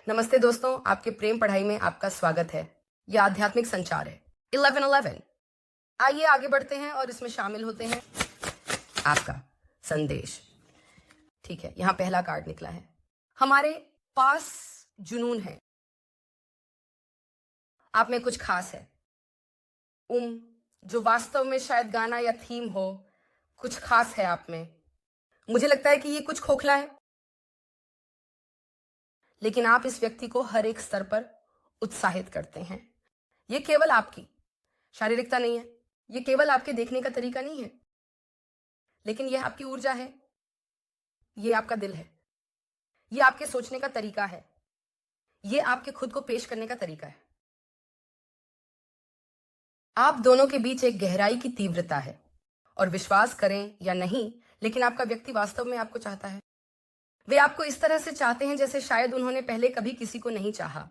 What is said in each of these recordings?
नमस्ते दोस्तों, आपके प्रेम पढ़ाई में आपका स्वागत है। यह आध्यात्मिक संचार है 1111। आइए आगे बढ़ते हैं और इसमें शामिल होते हैं आपका संदेश। ठीक है, यहां पहला कार्ड निकला है। हमारे पास जुनून है, आप में कुछ खास है। जो वास्तव में शायद गाना या थीम हो, कुछ खास है आप में। मुझे लगता है कि ये कुछ खोखला है, लेकिन आप इस व्यक्ति को हर एक स्तर पर उत्साहित करते हैं। ये केवल आपकी शारीरिकता नहीं है, ये केवल आपके देखने का तरीका नहीं है, लेकिन यह आपकी ऊर्जा है, ये आपका दिल है, ये आपके सोचने का तरीका है, ये आपके खुद को पेश करने का तरीका है। आप दोनों के बीच एक गहराई की तीव्रता है, और विश्वास करें या नहीं, लेकिन आपका व्यक्ति वास्तव में आपको चाहता है। वे आपको इस तरह से चाहते हैं जैसे शायद उन्होंने पहले कभी किसी को नहीं चाहा।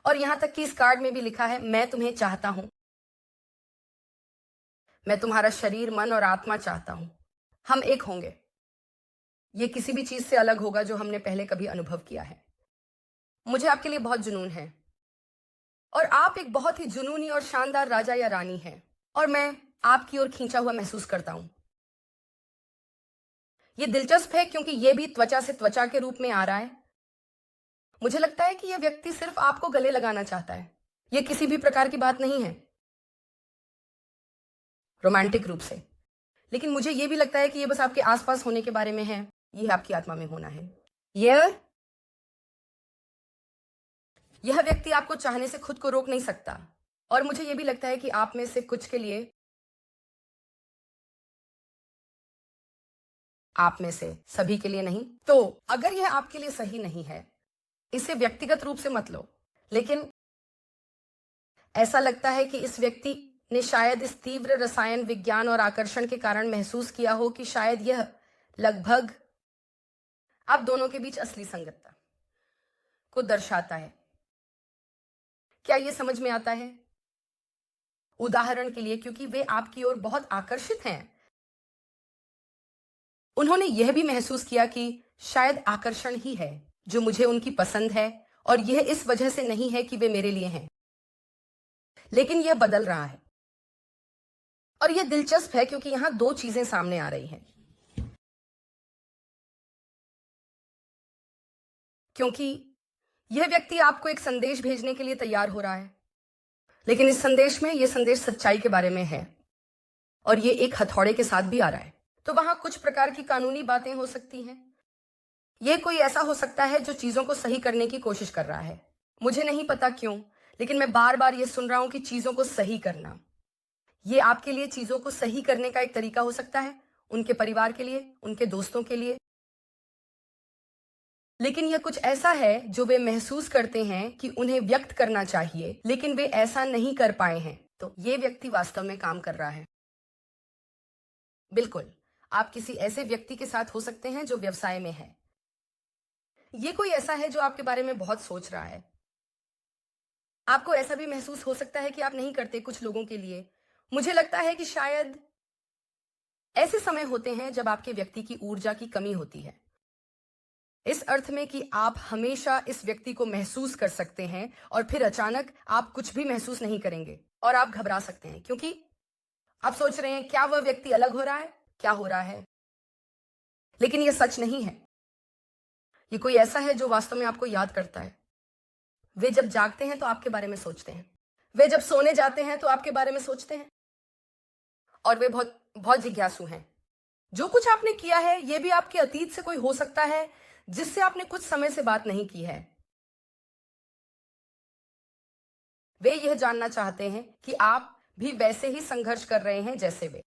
और यहां तक कि इस कार्ड में भी लिखा है, मैं तुम्हें चाहता हूं, मैं तुम्हारा शरीर, मन और आत्मा चाहता हूं। हम एक होंगे। ये किसी भी चीज से अलग होगा जो हमने पहले कभी अनुभव किया है। मुझे आपके लिए बहुत जुनून है, और आप एक बहुत ही जुनूनी और शानदार राजा या रानी हैं, और मैं आपकी ओर खींचा हुआ महसूस करता हूं। ये दिलचस्प है क्योंकि ये भी त्वचा से त्वचा के रूप में आ रहा है। मुझे लगता है कि यह व्यक्ति सिर्फ आपको गले लगाना चाहता है। यह किसी भी प्रकार की बात नहीं है रोमांटिक रूप से, लेकिन मुझे यह भी लगता है कि यह बस आपके आसपास होने के बारे में है। यह आपकी आत्मा में होना है। यह व्यक्ति आपको चाहने से खुद को रोक नहीं सकता, और मुझे यह भी लगता है कि आप में से कुछ के लिए, आप में से सभी के लिए नहीं। तो अगर यह आपके लिए सही नहीं है, इसे व्यक्तिगत रूप से मत लो, लेकिन ऐसा लगता है कि इस व्यक्ति ने शायद इस तीव्र रसायन विज्ञान और आकर्षण के कारण महसूस किया हो कि शायद यह लगभग आप दोनों के बीच असली संगतता को दर्शाता है। क्या यह समझ में आता है? उदाहरण के लिए, क्योंकि वे आपकी ओर बहुत आकर्षित हैं, उन्होंने यह भी महसूस किया कि शायद आकर्षण ही है जो मुझे उनकी पसंद है, और यह इस वजह से नहीं है कि वे मेरे लिए हैं, लेकिन यह बदल रहा है। और यह दिलचस्प है क्योंकि यहां दो चीजें सामने आ रही हैं। क्योंकि यह व्यक्ति आपको एक संदेश भेजने के लिए तैयार हो रहा है, लेकिन इस संदेश में यह संदेश सच्चाई के बारे में है, और यह एक हथौड़े के साथ भी आ रहा है। तो वहां कुछ प्रकार की कानूनी बातें हो सकती हैं। यह कोई ऐसा हो सकता है जो चीजों को सही करने की कोशिश कर रहा है। मुझे नहीं पता क्यों, लेकिन मैं बार बार यह सुन रहा हूं कि चीजों को सही करना। यह आपके लिए चीजों को सही करने का एक तरीका हो सकता है, उनके परिवार के लिए, उनके दोस्तों के लिए। लेकिन यह कुछ ऐसा है जो वे महसूस करते हैं कि उन्हें व्यक्त करना चाहिए, लेकिन वे ऐसा नहीं कर पाए हैं। तो यह व्यक्ति वास्तव में काम कर रहा है। बिल्कुल, आप किसी ऐसे व्यक्ति के साथ हो सकते हैं जो व्यवसाय में है। यह कोई ऐसा है जो आपके बारे में बहुत सोच रहा है। आपको ऐसा भी महसूस हो सकता है कि आप नहीं करते कुछ लोगों के लिए। मुझे लगता है कि शायद ऐसे समय होते हैं जब आपके व्यक्ति की ऊर्जा की कमी होती है, इस अर्थ में कि आप हमेशा इस व्यक्ति को महसूस कर सकते हैं, और फिर अचानक आप कुछ भी महसूस नहीं करेंगे और आप घबरा सकते हैं, क्योंकि आप सोच रहे हैं क्या वह व्यक्ति अलग हो रहा है, क्या हो रहा है। लेकिन यह सच नहीं है। यह कोई ऐसा है जो वास्तव में आपको याद करता है। वे जब जागते हैं तो आपके बारे में सोचते हैं, वे जब सोने जाते हैं तो आपके बारे में सोचते हैं, और वे बहुत बहुत जिज्ञासु हैं। जो कुछ आपने किया है यह भी आपके अतीत से कोई हो सकता है जिससे आपने कुछ समय से बात नहीं की है। वे यह जानना चाहते हैं कि आप भी वैसे ही संघर्ष कर रहे हैं जैसे वे।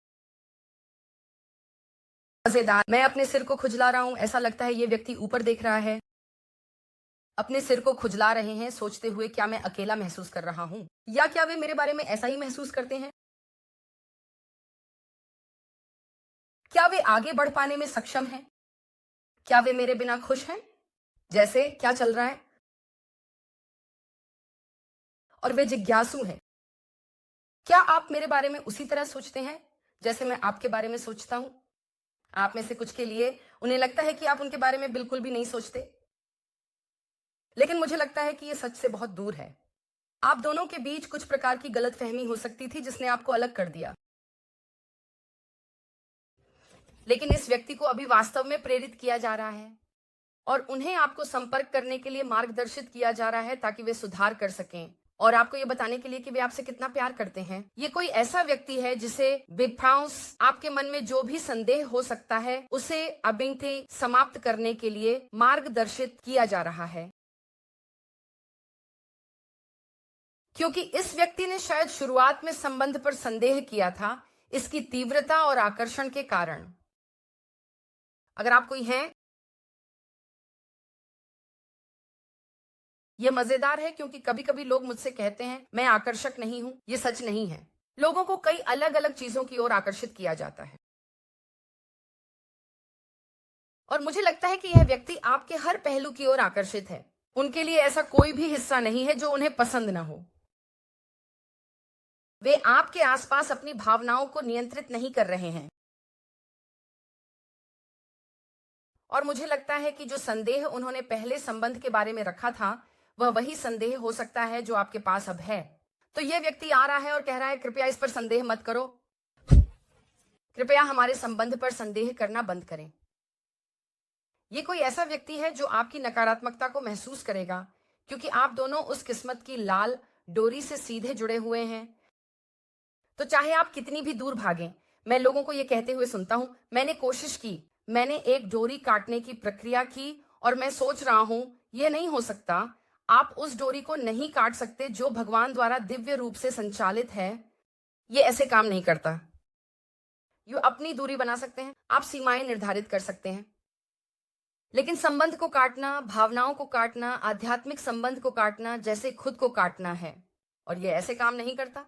मजेदार, मैं अपने सिर को खुजला रहा हूं। ऐसा लगता है यह व्यक्ति ऊपर देख रहा है, अपने सिर को खुजला रहे हैं, सोचते हुए क्या मैं अकेला महसूस कर रहा हूं, या क्या वे मेरे बारे में ऐसा ही महसूस करते हैं? क्या वे आगे बढ़ पाने में सक्षम हैं? क्या वे मेरे बिना खुश हैं? जैसे क्या चल रहा है? और वे जिज्ञासु हैं। क्या आप मेरे बारे में उसी तरह सोचते हैं जैसे मैं आपके बारे में सोचता हूं? आप में से कुछ के लिए उन्हें लगता है कि आप उनके बारे में बिल्कुल भी नहीं सोचते, लेकिन मुझे लगता है कि ये सच से बहुत दूर है। आप दोनों के बीच कुछ प्रकार की गलतफहमी हो सकती थी जिसने आपको अलग कर दिया। लेकिन इस व्यक्ति को अभी वास्तव में प्रेरित किया जा रहा है और उन्हें आपको संपर्क करने के लिए मार्गदर्शित किया जा रहा है ताकि वे सुधार कर सकें और आपको ये बताने के लिए कि वे आपसे कितना प्यार करते हैं। ये कोई ऐसा व्यक्ति है जिसे विभ्रांस, आपके मन में जो भी संदेह हो सकता है उसे अबिंथे समाप्त करने के लिए मार्गदर्शित किया जा रहा है। क्योंकि इस व्यक्ति ने शायद शुरुआत में संबंध पर संदेह किया था, इसकी तीव्रता और आकर्षण के कारण। अगर आप कोई हैं, यह मजेदार है क्योंकि कभी कभी लोग मुझसे कहते हैं मैं आकर्षक नहीं हूं। यह सच नहीं है। लोगों को कई अलग अलग चीजों की ओर आकर्षित किया जाता है और मुझे लगता है कि यह व्यक्ति आपके हर पहलू की ओर आकर्षित है। उनके लिए ऐसा कोई भी हिस्सा नहीं है जो उन्हें पसंद न हो। वे आपके आसपास अपनी भावनाओं को नियंत्रित नहीं कर रहे हैं और मुझे लगता है कि जो संदेह उन्होंने पहले संबंध के बारे में रखा था वह वही संदेह हो सकता है जो आपके पास अब है। तो यह व्यक्ति आ रहा है और कह रहा है कृपया इस पर संदेह मत करो, कृपया हमारे संबंध पर संदेह करना बंद करें। यह कोई ऐसा व्यक्ति है जो आपकी नकारात्मकता को महसूस करेगा क्योंकि आप दोनों उस किस्मत की लाल डोरी से सीधे जुड़े हुए हैं। तो चाहे आप कितनी भी दूर भागें, मैं लोगों को यह कहते हुए सुनता हूं, मैंने कोशिश की, मैंने एक डोरी काटने की प्रक्रिया की और मैं सोच रहा हूं यह नहीं हो सकता। आप उस डोरी को नहीं काट सकते जो भगवान द्वारा दिव्य रूप से संचालित है। यह ऐसे काम नहीं करता। यू अपनी दूरी बना सकते हैं, आप सीमाएं निर्धारित कर सकते हैं, लेकिन संबंध को काटना, भावनाओं को काटना, आध्यात्मिक संबंध को काटना जैसे खुद को काटना है और यह ऐसे काम नहीं करता।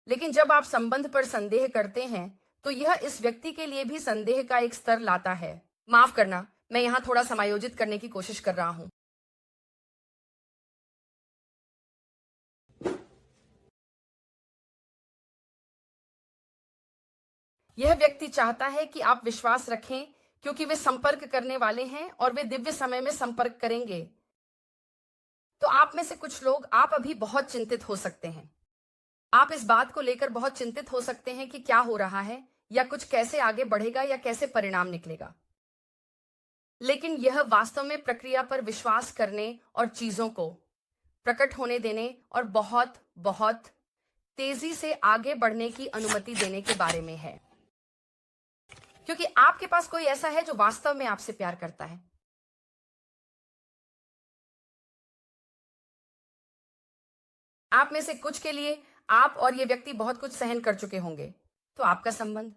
लेकिन जब आप संबंध पर संदेह करते हैं तो यह इस व्यक्ति के लिए भी संदेह का एक स्तर लाता है। माफ करना, मैं यहां थोड़ा समायोजित करने की कोशिश कर रहा हूं। यह व्यक्ति चाहता है कि आप विश्वास रखें क्योंकि वे संपर्क करने वाले हैं और वे दिव्य समय में संपर्क करेंगे। तो आप में से कुछ लोग, आप अभी बहुत चिंतित हो सकते हैं। आप इस बात को लेकर बहुत चिंतित हो सकते हैं कि क्या हो रहा है या कुछ कैसे आगे बढ़ेगा या कैसे परिणाम निकलेगा। लेकिन यह वास्तव में प्रक्रिया पर विश्वास करने और चीजों को प्रकट होने देने और बहुत बहुत तेजी से आगे बढ़ने की अनुमति देने के बारे में है। क्योंकि आपके पास कोई ऐसा है जो वास्तव में आपसे प्यार करता है। आप में से कुछ के लिए आप और ये व्यक्ति बहुत कुछ सहन कर चुके होंगे। तो आपका संबंध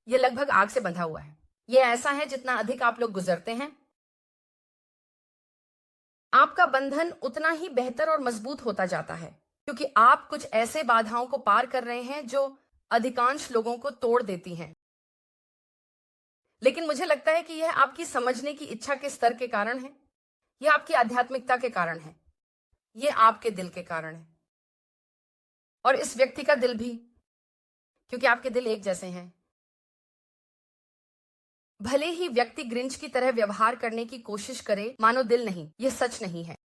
यह लगभग आग से बंधा हुआ है। यह ऐसा है जितना अधिक आप लोग गुजरते हैं, आपका बंधन उतना ही बेहतर और मजबूत होता जाता है क्योंकि आप कुछ ऐसे बाधाओं को पार कर रहे हैं जो अधिकांश लोगों को तोड़ देती हैं। लेकिन मुझे लगता है कि यह आपकी समझने की इच्छा के स्तर के कारण है, यह आपकी आध्यात्मिकता के कारण है, यह आपके दिल के कारण है और इस व्यक्ति का दिल भी, क्योंकि आपके दिल एक जैसे हैं। भले ही व्यक्ति ग्रिंच की तरह व्यवहार करने की कोशिश करे मानो दिल नहीं, यह सच नहीं है।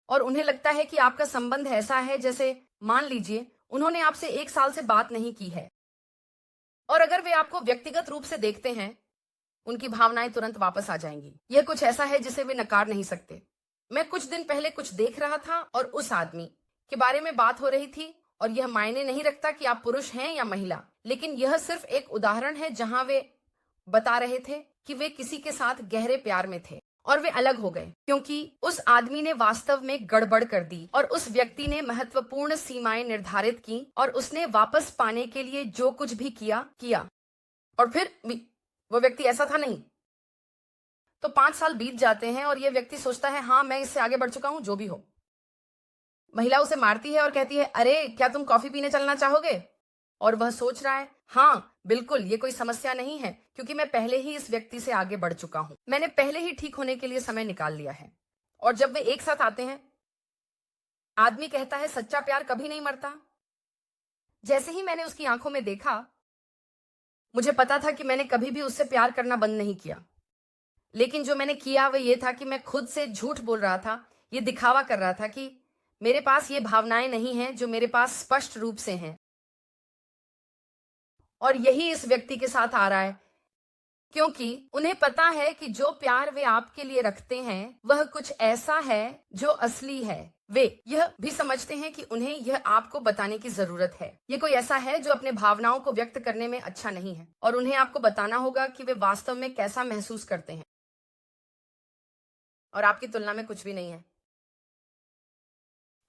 और उन्हें लगता है कि आपका संबंध ऐसा है जैसे, मान लीजिए उन्होंने आपसे 1 साल से बात नहीं की है और अगर वे आपको व्यक्तिगत रूप से देखते हैं, उनकी भावनाएं तुरंत वापस आ जाएंगी। यह कुछ ऐसा है जिसे वे नकार नहीं सकते। मैं कुछ दिन पहले कुछ देख रहा था और उस आदमी के बारे में बात हो रही थी और यह मायने नहीं रखता कि आप पुरुष हैं या महिला, लेकिन यह सिर्फ एक उदाहरण है जहां वे बता रहे थे कि वे किसी के साथ गहरे प्यार में थे और वे अलग हो गए क्योंकि उस आदमी ने वास्तव में गड़बड़ कर दी और उस व्यक्ति ने महत्वपूर्ण सीमाएं निर्धारित की और उसने वापस पाने के लिए जो कुछ भी किया और फिर वो व्यक्ति ऐसा था नहीं। तो 5 साल बीत जाते हैं और यह व्यक्ति सोचता है हाँ मैं इससे आगे बढ़ चुका हूं, जो भी हो। महिला उसे मारती है और कहती है अरे क्या तुम कॉफी पीने चलना चाहोगे? और वह सोच रहा है हाँ बिल्कुल, ये कोई समस्या नहीं है क्योंकि मैं पहले ही इस व्यक्ति से आगे बढ़ चुका हूं, मैंने पहले ही ठीक होने के लिए समय निकाल लिया है। और जब वे एक साथ आते हैं, आदमी कहता है सच्चा प्यार कभी नहीं मरता। जैसे ही मैंने उसकी आंखों में देखा, मुझे पता था कि मैंने कभी भी उससे प्यार करना बंद नहीं किया, लेकिन जो मैंने किया वो ये था कि मैं खुद से झूठ बोल रहा था, ये दिखावा कर रहा था कि मेरे पास ये भावनाएं नहीं हैं जो मेरे पास स्पष्ट रूप से हैं। और यही इस व्यक्ति के साथ आ रहा है, क्योंकि उन्हें पता है कि जो प्यार वे आपके लिए रखते हैं वह कुछ ऐसा है जो असली है। वे यह भी समझते हैं कि उन्हें यह आपको बताने की जरूरत है। ये कोई ऐसा है जो अपने भावनाओं को व्यक्त करने में अच्छा नहीं है, और उन्हें आपको बताना होगा कि वे वास्तव में कैसा महसूस करते हैं, और आपकी तुलना में कुछ भी नहीं है,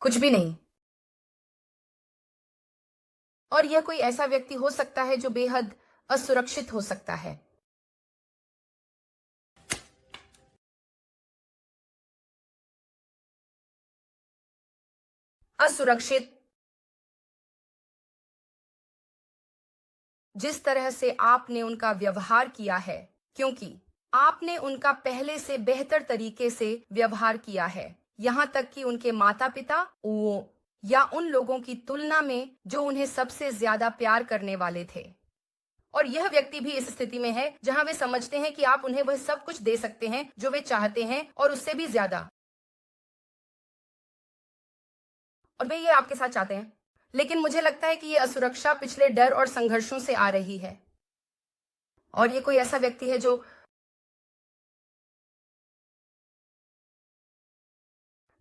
कुछ भी नहीं। और यह कोई ऐसा व्यक्ति हो सकता है जो बेहद असुरक्षित हो सकता है। असुरक्षित जिस तरह से आपने उनका व्यवहार किया है, क्योंकि आपने उनका पहले से बेहतर तरीके से व्यवहार किया है, यहाँ तक कि उनके माता पिता वो या उन लोगों की तुलना में जो उन्हें सबसे ज्यादा प्यार करने वाले थे। और यह व्यक्ति भी इस स्थिति में है जहां वे समझते हैं कि आप उन्हें वह सब कुछ दे सकते हैं जो वे चाहते हैं और उससे भी ज्यादा, और वे ये आपके साथ चाहते हैं। लेकिन मुझे लगता है कि ये असुरक्षा पिछले डर और संघर्षों से आ रही है। और ये कोई ऐसा व्यक्ति है जो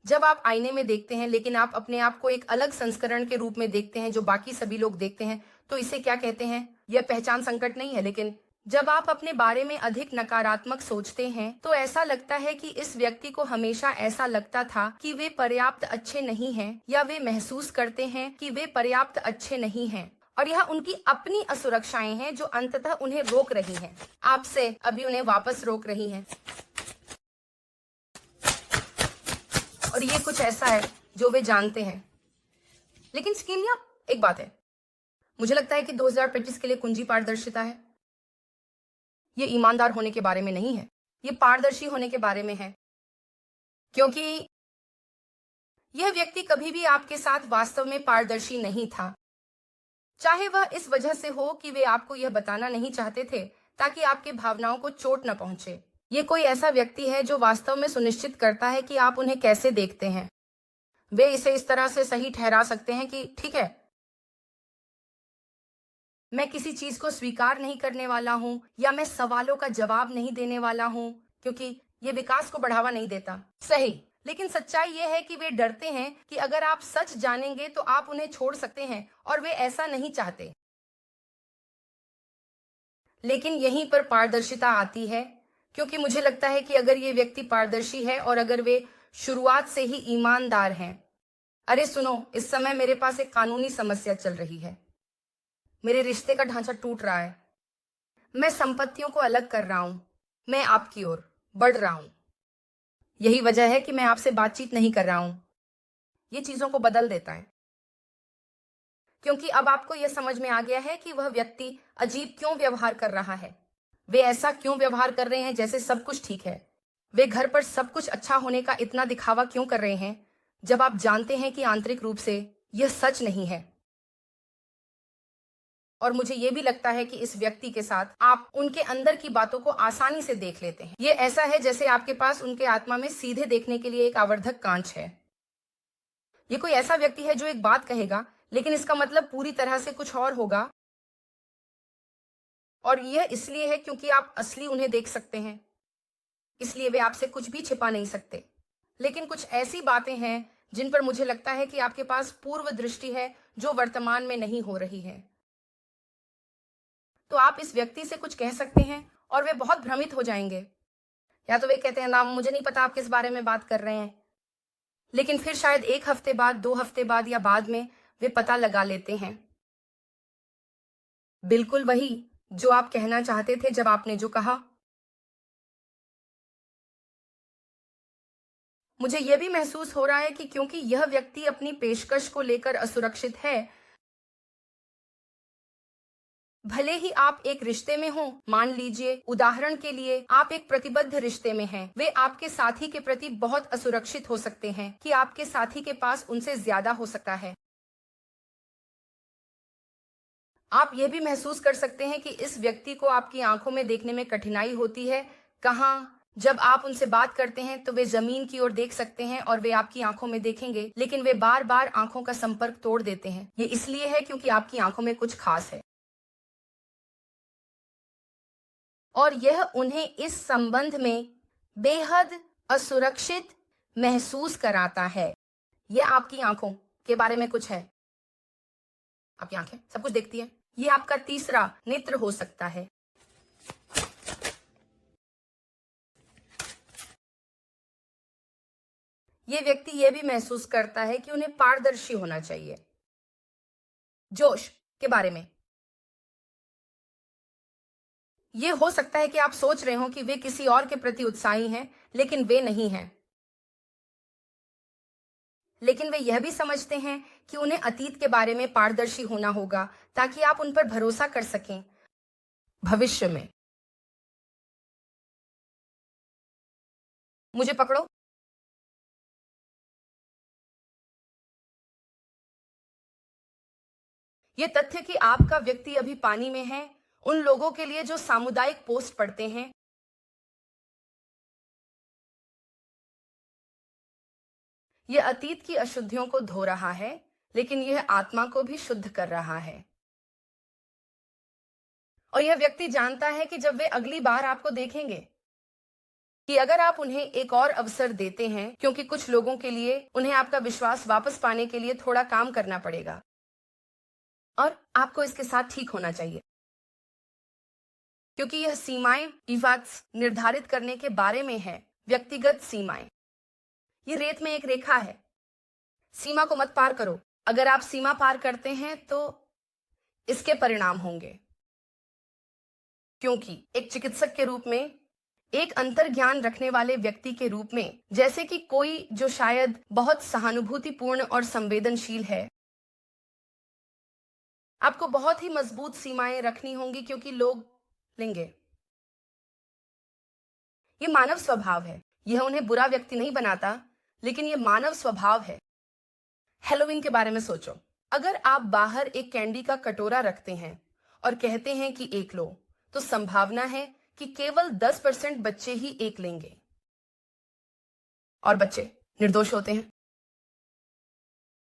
जब आप आईने में देखते हैं लेकिन आप अपने आप को एक अलग संस्करण के रूप में देखते हैं जो बाकी सभी लोग देखते हैं, तो इसे क्या कहते हैं? यह पहचान संकट नहीं है, लेकिन जब आप अपने बारे में अधिक नकारात्मक सोचते हैं तो ऐसा लगता है कि इस व्यक्ति को हमेशा ऐसा लगता था कि वे पर्याप्त अच्छे नहीं हैं, या वे महसूस करते हैं कि वे पर्याप्त अच्छे नहीं हैं, और यह उनकी अपनी असुरक्षाएं हैं जो अंततः उन्हें रोक रही हैं, आपसे अभी उन्हें वापस रोक रही हैं। और ये कुछ ऐसा है जो वे जानते हैं। लेकिन स्किलिया, एक बात है, मुझे लगता है कि 2025 के लिए कुंजी पारदर्शिता है। ये ईमानदार होने के बारे में नहीं है, ये पारदर्शी होने के बारे में है। क्योंकि यह व्यक्ति कभी भी आपके साथ वास्तव में पारदर्शी नहीं था, चाहे वह इस वजह से हो कि वे आपको यह बताना नहीं चाहते थे ताकि आपके भावनाओं को चोट न पहुंचे। ये कोई ऐसा व्यक्ति है जो वास्तव में सुनिश्चित करता है कि आप उन्हें कैसे देखते हैं। वे इसे इस तरह से सही ठहरा सकते हैं कि ठीक है, मैं किसी चीज को स्वीकार नहीं करने वाला हूं, या मैं सवालों का जवाब नहीं देने वाला हूं, क्योंकि ये विकास को बढ़ावा नहीं देता। सही, लेकिन सच्चाई यह है कि वे डरते हैं कि अगर आप सच जानेंगे तो आप उन्हें छोड़ सकते हैं, और वे ऐसा नहीं चाहते। लेकिन यहीं पर पारदर्शिता आती है, क्योंकि मुझे लगता है कि अगर ये व्यक्ति पारदर्शी है और अगर वे शुरुआत से ही ईमानदार हैं। अरे सुनो, इस समय मेरे पास एक कानूनी समस्या चल रही है। मेरे रिश्ते का ढांचा टूट रहा है। मैं संपत्तियों को अलग कर रहा हूं। मैं आपकी ओर बढ़ रहा हूं। यही वजह है कि मैं आपसे बातचीत नहीं कर रहा हूं। ये चीजों को बदल देता है, क्योंकि अब आपको यह समझ में आ गया है कि वह व्यक्ति अजीब क्यों व्यवहार कर रहा है। वे ऐसा क्यों व्यवहार कर रहे हैं जैसे सब कुछ ठीक है। वे घर पर सब कुछ अच्छा होने का इतना दिखावा क्यों कर रहे हैं जब आप जानते हैं कि आंतरिक रूप से यह सच नहीं है। और मुझे यह भी लगता है कि इस व्यक्ति के साथ आप उनके अंदर की बातों को आसानी से देख लेते हैं। ये ऐसा है जैसे आपके पास उनके आत्मा में सीधे देखने के लिए एक आवर्धक कांच है। ये कोई ऐसा व्यक्ति है जो एक बात कहेगा लेकिन इसका मतलब पूरी तरह से कुछ और होगा, और यह इसलिए है क्योंकि आप असली उन्हें देख सकते हैं, इसलिए वे आपसे कुछ भी छिपा नहीं सकते। लेकिन कुछ ऐसी बातें हैं जिन पर मुझे लगता है कि आपके पास पूर्व दृष्टि है जो वर्तमान में नहीं हो रही है। तो आप इस व्यक्ति से कुछ कह सकते हैं और वे बहुत भ्रमित हो जाएंगे। या तो वे कहते हैं ना, मुझे नहीं पता आप किस बारे में बात कर रहे हैं, लेकिन फिर शायद 1 हफ्ते बाद, 2 हफ्ते बाद या बाद में वे पता लगा लेते हैं बिल्कुल वही जो आप कहना चाहते थे जब आपने जो कहा। मुझे यह भी महसूस हो रहा है कि क्योंकि यह व्यक्ति अपनी पेशकश को लेकर असुरक्षित है, भले ही आप एक रिश्ते में हो, मान लीजिए उदाहरण के लिए आप एक प्रतिबद्ध रिश्ते में हैं, वे आपके साथी के प्रति बहुत असुरक्षित हो सकते हैं कि आपके साथी के पास उनसे ज्यादा हो सकता है। आप यह भी महसूस कर सकते हैं कि इस व्यक्ति को आपकी आंखों में देखने में कठिनाई होती है। कहाँ जब आप उनसे बात करते हैं तो वे जमीन की ओर देख सकते हैं और वे आपकी आंखों में देखेंगे, लेकिन वे बार बार आंखों का संपर्क तोड़ देते हैं। ये इसलिए है क्योंकि आपकी आंखों में कुछ खास है और यह उन्हें इस संबंध में बेहद असुरक्षित महसूस कराता है। यह आपकी आंखों के बारे में कुछ है। आपकी आंखें सब कुछ देखती है। यह आपका तीसरा नेत्र हो सकता है। यह व्यक्ति यह भी महसूस करता है कि उन्हें पारदर्शी होना चाहिए। जोश के बारे में यह हो सकता है कि आप सोच रहे हो कि वे किसी और के प्रति उत्साही हैं, लेकिन वे नहीं हैं। लेकिन वे यह भी समझते हैं कि उन्हें अतीत के बारे में पारदर्शी होना होगा ताकि आप उन पर भरोसा कर सकें भविष्य में। मुझे पकड़ो। यह तथ्य कि आपका व्यक्ति अभी पानी में है, उन लोगों के लिए जो सामुदायिक पोस्ट पढ़ते हैं, यह अतीत की अशुद्धियों को धो रहा है, लेकिन यह आत्मा को भी शुद्ध कर रहा है। और यह व्यक्ति जानता है कि जब वे अगली बार आपको देखेंगे, कि अगर आप उन्हें एक और अवसर देते हैं, क्योंकि कुछ लोगों के लिए उन्हें आपका विश्वास वापस पाने के लिए थोड़ा काम करना पड़ेगा और आपको इसके साथ ठीक होना चाहिए, क्योंकि यह सीमाएं इवात्स निर्धारित करने के बारे में है। व्यक्तिगत सीमाएं, ये रेत में एक रेखा है। सीमा को मत पार करो। अगर आप सीमा पार करते हैं तो इसके परिणाम होंगे, क्योंकि एक चिकित्सक के रूप में, एक अंतर्ज्ञान रखने वाले व्यक्ति के रूप में, जैसे कि कोई जो शायद बहुत सहानुभूतिपूर्ण और संवेदनशील है, आपको बहुत ही मजबूत सीमाएं रखनी होंगी, क्योंकि लोग लेंगे। यह मानव स्वभाव है। यह उन्हें बुरा व्यक्ति नहीं बनाता, लेकिन यह मानव स्वभाव है। हेलोवीन के बारे में सोचो। अगर आप बाहर एक कैंडी का कटोरा रखते हैं और कहते हैं कि एक लो, तो संभावना है कि केवल 10% बच्चे ही एक लेंगे और बच्चे निर्दोष होते हैं।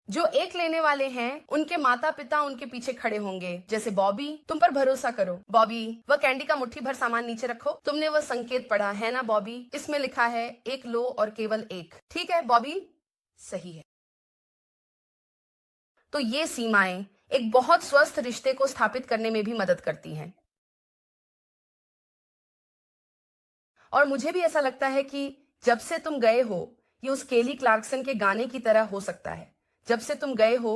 जो एक लेने वाले हैं, उनके माता पिता उनके पीछे खड़े होंगे, जैसे बॉबी, तुम पर भरोसा करो। बॉबी, वह कैंडी का मुट्ठी भर सामान नीचे रखो। तुमने वह संकेत पढ़ा है ना बॉबी? इसमें लिखा है एक लो और केवल एक। ठीक है बॉबी, सही है। तो ये सीमाएं एक बहुत स्वस्थ रिश्ते को स्थापित करने में भी मदद करती हैं। और मुझे भी ऐसा लगता है कि जब से तुम गए हो, ये उस केली क्लार्कसन के गाने की तरह हो सकता है। जब से तुम गए हो,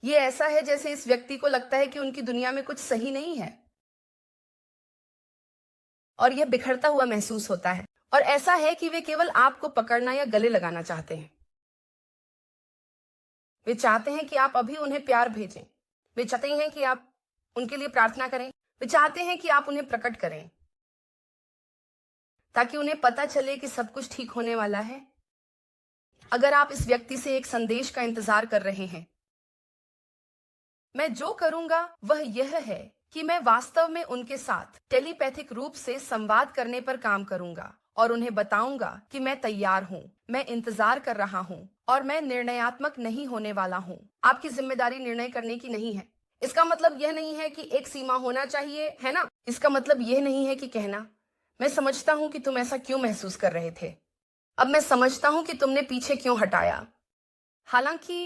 ये ऐसा है जैसे इस व्यक्ति को लगता है कि उनकी दुनिया में कुछ सही नहीं है और यह बिखरता हुआ महसूस होता है। और ऐसा है कि वे केवल आपको पकड़ना या गले लगाना चाहते हैं। वे चाहते हैं कि आप अभी उन्हें प्यार भेजें। वे चाहते हैं कि आप उनके लिए प्रार्थना करें। वे चाहते हैं कि आप उन्हें प्रकट करें, ताकि उन्हें पता चले कि सब कुछ ठीक होने वाला है। अगर आप इस व्यक्ति से एक संदेश का इंतजार कर रहे हैं, मैं जो करूंगा वह यह है कि मैं वास्तव में उनके साथ टेलीपैथिक रूप से संवाद करने पर काम करूंगा और उन्हें बताऊंगा कि मैं तैयार हूं, मैं इंतजार कर रहा हूं और मैं निर्णयात्मक नहीं होने वाला हूं। आपकी जिम्मेदारी निर्णय करने की नहीं है। इसका मतलब यह नहीं है कि एक सीमा होना चाहिए, है ना? इसका मतलब यह नहीं है कि कहना, मैं समझता हूं कि तुम ऐसा क्यों महसूस कर रहे थे। अब मैं समझता हूं कि तुमने पीछे क्यों हटाया। हालांकि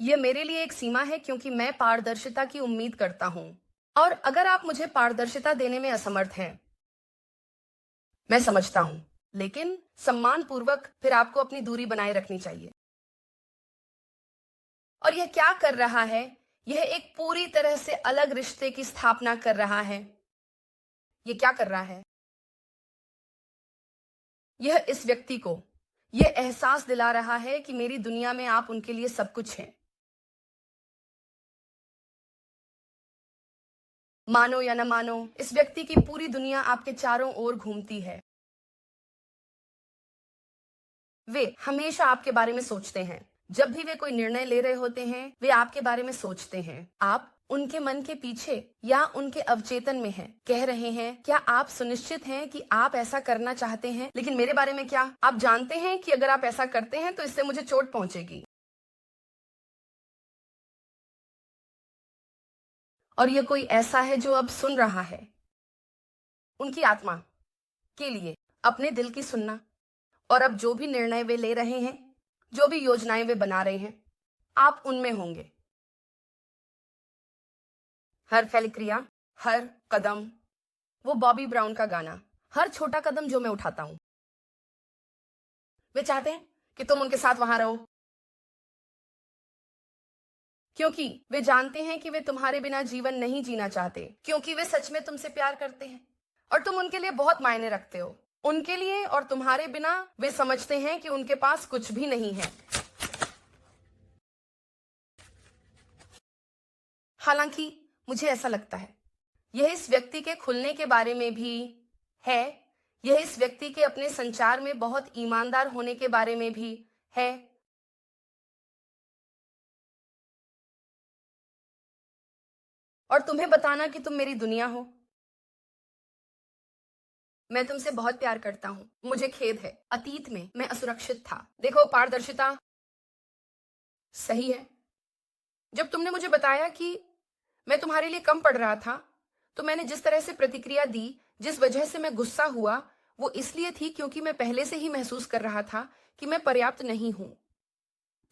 यह मेरे लिए एक सीमा है, क्योंकि मैं पारदर्शिता की उम्मीद करता हूं। और अगर आप मुझे पारदर्शिता देने में असमर्थ हैं, मैं समझता हूं, लेकिन सम्मानपूर्वक फिर आपको अपनी दूरी बनाए रखनी चाहिए। और यह क्या कर रहा है? यह एक पूरी तरह से अलग रिश्ते की स्थापना कर रहा है। यह क्या कर रहा है? यह इस व्यक्ति को यह एहसास दिला रहा है कि मेरी दुनिया में आप उनके लिए सब कुछ हैं। मानो या न मानो, इस व्यक्ति की पूरी दुनिया आपके चारों ओर घूमती है। वे हमेशा आपके बारे में सोचते हैं। जब भी वे कोई निर्णय ले रहे होते हैं, वे आपके बारे में सोचते हैं। आप उनके मन के पीछे या उनके अवचेतन में है, कह रहे हैं क्या आप सुनिश्चित हैं कि आप ऐसा करना चाहते हैं, लेकिन मेरे बारे में क्या? आप जानते हैं कि अगर आप ऐसा करते हैं तो इससे मुझे चोट पहुंचेगी। और ये कोई ऐसा है जो अब सुन रहा है, उनकी आत्मा के लिए अपने दिल की सुनना, और अब जो भी निर्णय वे ले रहे हैं, जो भी योजनाएं वे बना रहे हैं, आप उनमें होंगे। हर फैली क्रिया, हर कदम, वो बॉबी ब्राउन का गाना, हर छोटा कदम जो मैं उठाता हूं, वे चाहते हैं कि तुम उनके साथ वहां रहो, क्योंकि वे जानते हैं कि वे तुम्हारे बिना जीवन नहीं जीना चाहते, क्योंकि वे सच में तुमसे प्यार करते हैं और तुम उनके लिए बहुत मायने रखते हो। उनके लिए और तुम्हारे बिना वे समझते हैं कि उनके पास कुछ भी नहीं है। हालांकि मुझे ऐसा लगता है यह इस व्यक्ति के खुलने के बारे में भी है, यह इस व्यक्ति के अपने संचार में बहुत ईमानदार होने के बारे में भी है। और तुम्हें बताना कि तुम मेरी दुनिया हो। मैं तुमसे बहुत प्यार करता हूं। मुझे खेद है, अतीत में मैं असुरक्षित था। देखो, पारदर्शिता सही है। जब तुमने मुझे बताया कि मैं तुम्हारे लिए कम पड़ रहा था, तो मैंने जिस तरह से प्रतिक्रिया दी, जिस वजह से मैं गुस्सा हुआ, वो इसलिए थी क्योंकि मैं पहले से ही महसूस कर रहा था कि मैं पर्याप्त नहीं हूं।